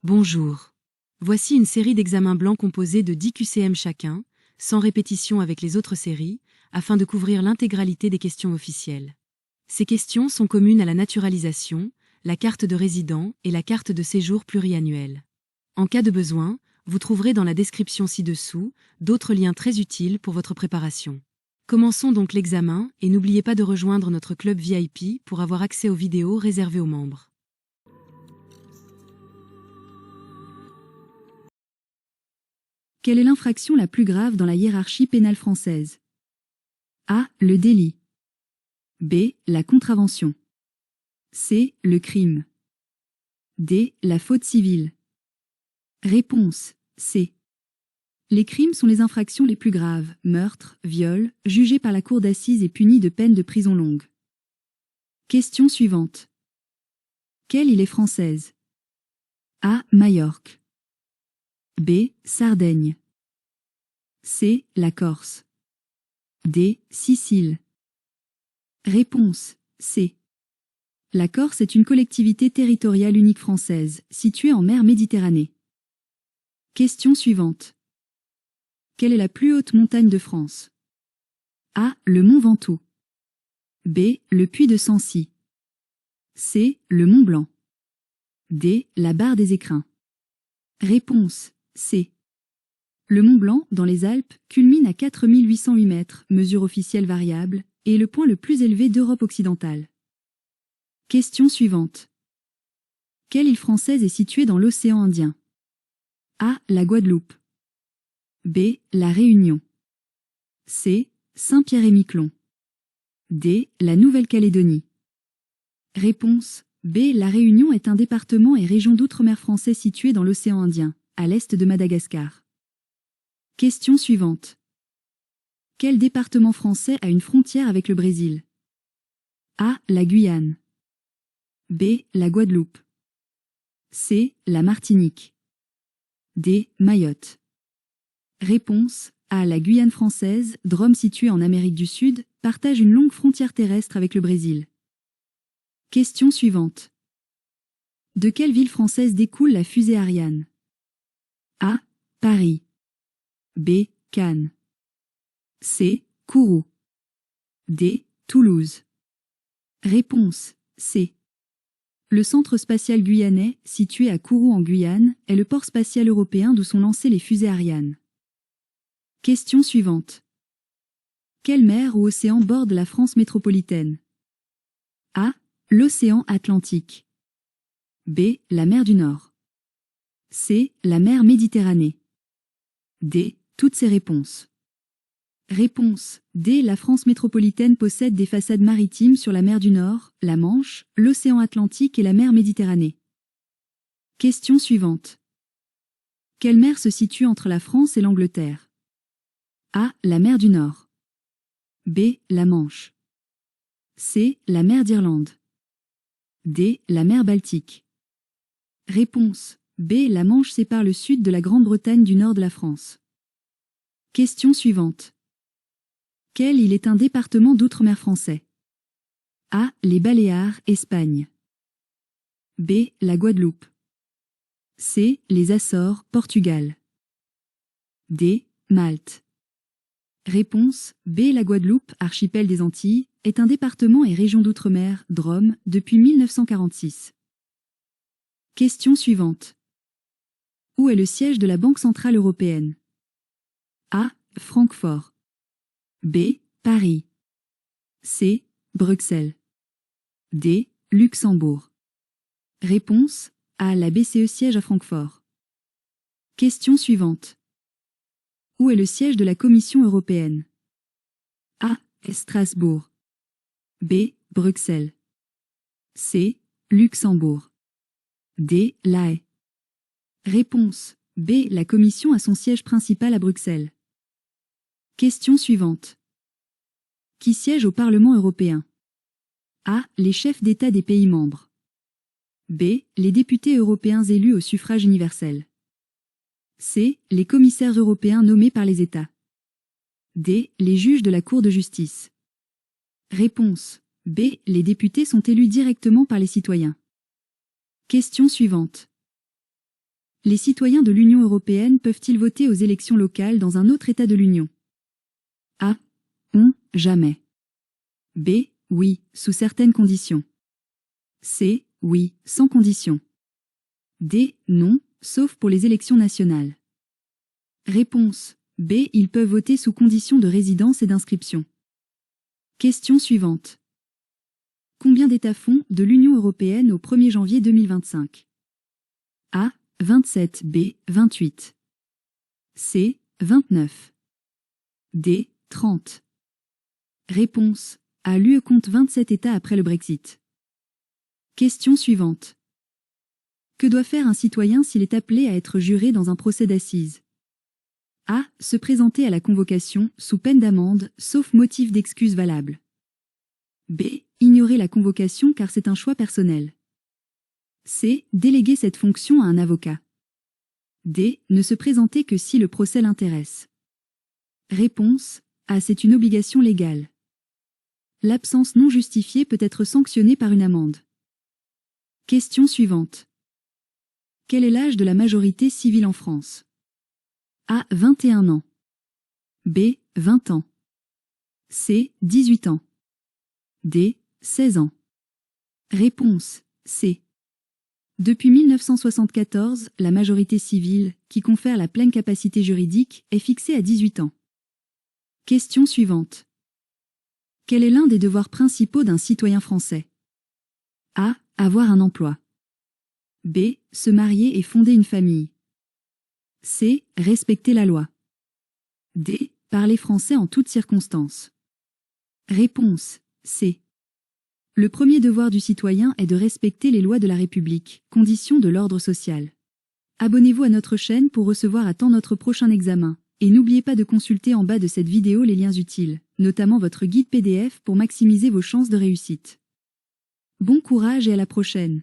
Bonjour. Voici une série d'examens blancs composés de 10 QCM chacun, sans répétition avec les autres séries, afin de couvrir l'intégralité des questions officielles. Ces questions sont communes à la naturalisation, la carte de résident et la carte de séjour pluriannuelle. En cas de besoin, vous trouverez dans la description ci-dessous d'autres liens très utiles pour votre préparation. Commençons donc l'examen et n'oubliez pas de rejoindre notre club VIP pour avoir accès aux vidéos réservées aux membres. Quelle est l'infraction la plus grave dans la hiérarchie pénale française? A. Le délit. B. La contravention. C. Le crime. D. La faute civile. Réponse C. Les crimes sont les infractions les plus graves, meurtre, viol, jugées par la cour d'assises et punies de peines de prison longue. Question suivante. Quelle île est française? A. Majorque. B. Sardaigne. C. La Corse. D. Sicile. Réponse C. La Corse est une collectivité territoriale unique française, située en mer Méditerranée. Question suivante. Quelle est la plus haute montagne de France? A. Le mont Ventoux. B. Le Puy de Sancy. C. Le Mont Blanc. D. La Barre des Écrins. Réponse C. Le Mont Blanc, dans les Alpes, culmine à 4808 mètres, mesure officielle variable, et est le point le plus élevé d'Europe occidentale. Question suivante. Quelle île française est située dans l'océan Indien? A. La Guadeloupe. B. La Réunion. C. Saint-Pierre-et-Miquelon. D. La Nouvelle-Calédonie. Réponse B. La Réunion est un département et région d'outre-mer français situé dans l'océan Indien, à l'est de Madagascar. Question suivante. Quel département français a une frontière avec le Brésil? A. La Guyane. B. La Guadeloupe. C. La Martinique. D. Mayotte. Réponse A. La Guyane française, Drôme située en Amérique du Sud, partage une longue frontière terrestre avec le Brésil. Question suivante. De quelle ville française découle la fusée Ariane? A. Paris. B. Cannes. C. Kourou. D. Toulouse. Réponse C. Le centre spatial guyanais, situé à Kourou en Guyane, est le port spatial européen d'où sont lancées les fusées Ariane. Question suivante. Quelle mer ou océan borde la France métropolitaine? A. L'océan Atlantique. B. La mer du Nord. C. La mer Méditerranée. D. Toutes ces réponses. Réponse D. La France métropolitaine possède des façades maritimes sur la mer du Nord, la Manche, l'océan Atlantique et la mer Méditerranée. Question suivante. Quelle mer se situe entre la France et l'Angleterre? A. La mer du Nord. B. La Manche. C. La mer d'Irlande. D. La mer Baltique. Réponse B. La Manche sépare le sud de la Grande-Bretagne du nord de la France. Question suivante. Quelle île est un département d'outre-mer français? A. Les Baléares, Espagne. B. La Guadeloupe. C. Les Açores, Portugal. D. Malte. Réponse B. La Guadeloupe, archipel des Antilles, est un département et région d'outre-mer, Drôme, depuis 1946. Question suivante. Où est le siège de la Banque centrale européenne? A. Francfort. B. Paris. C. Bruxelles. D. Luxembourg. Réponse A. La BCE siège à Francfort. Question suivante. Où est le siège de la Commission européenne? A. Strasbourg. B. Bruxelles. C. Luxembourg. D. La Haye. Réponse B. La Commission a son siège principal à Bruxelles. Question suivante. Qui siège au Parlement européen? A. Les chefs d'État des pays membres. B. Les députés européens élus au suffrage universel. C. Les commissaires européens nommés par les États. D. Les juges de la Cour de justice. Réponse B. Les députés sont élus directement par les citoyens. Question suivante. Les citoyens de l'Union européenne peuvent-ils voter aux élections locales dans un autre État de l'Union? A. Jamais. B. Oui, sous certaines conditions. C. Oui, sans condition. D. Non, sauf pour les élections nationales. Réponse B. Ils peuvent voter sous conditions de résidence et d'inscription. Question suivante. Combien d'États font de l'Union européenne au 1er janvier 2025? A. 27. B. 28. C. 29. D. 30. Réponse A. L'UE compte 27 États après le Brexit. Question suivante. Que doit faire un citoyen s'il est appelé à être juré dans un procès d'assises? A. Se présenter à la convocation, sous peine d'amende, sauf motif d'excuse valable. B. Ignorer la convocation car c'est un choix personnel. C. Déléguer cette fonction à un avocat. D. Ne se présenter que si le procès l'intéresse. Réponse A. C'est une obligation légale. L'absence non justifiée peut être sanctionnée par une amende. Question suivante. Quel est l'âge de la majorité civile en France? A. 21 ans. B. 20 ans. C. 18 ans. D. 16 ans. Réponse C. Depuis 1974, la majorité civile, qui confère la pleine capacité juridique, est fixée à 18 ans. Question suivante. Quel est l'un des devoirs principaux d'un citoyen français? A. Avoir un emploi. B. Se marier et fonder une famille. C. Respecter la loi. D. Parler français en toutes circonstances. Réponse C. Le premier devoir du citoyen est de respecter les lois de la République, condition de l'ordre social. Abonnez-vous à notre chaîne pour recevoir à temps notre prochain examen, et n'oubliez pas de consulter en bas de cette vidéo les liens utiles, notamment votre guide PDF pour maximiser vos chances de réussite. Bon courage et à la prochaine!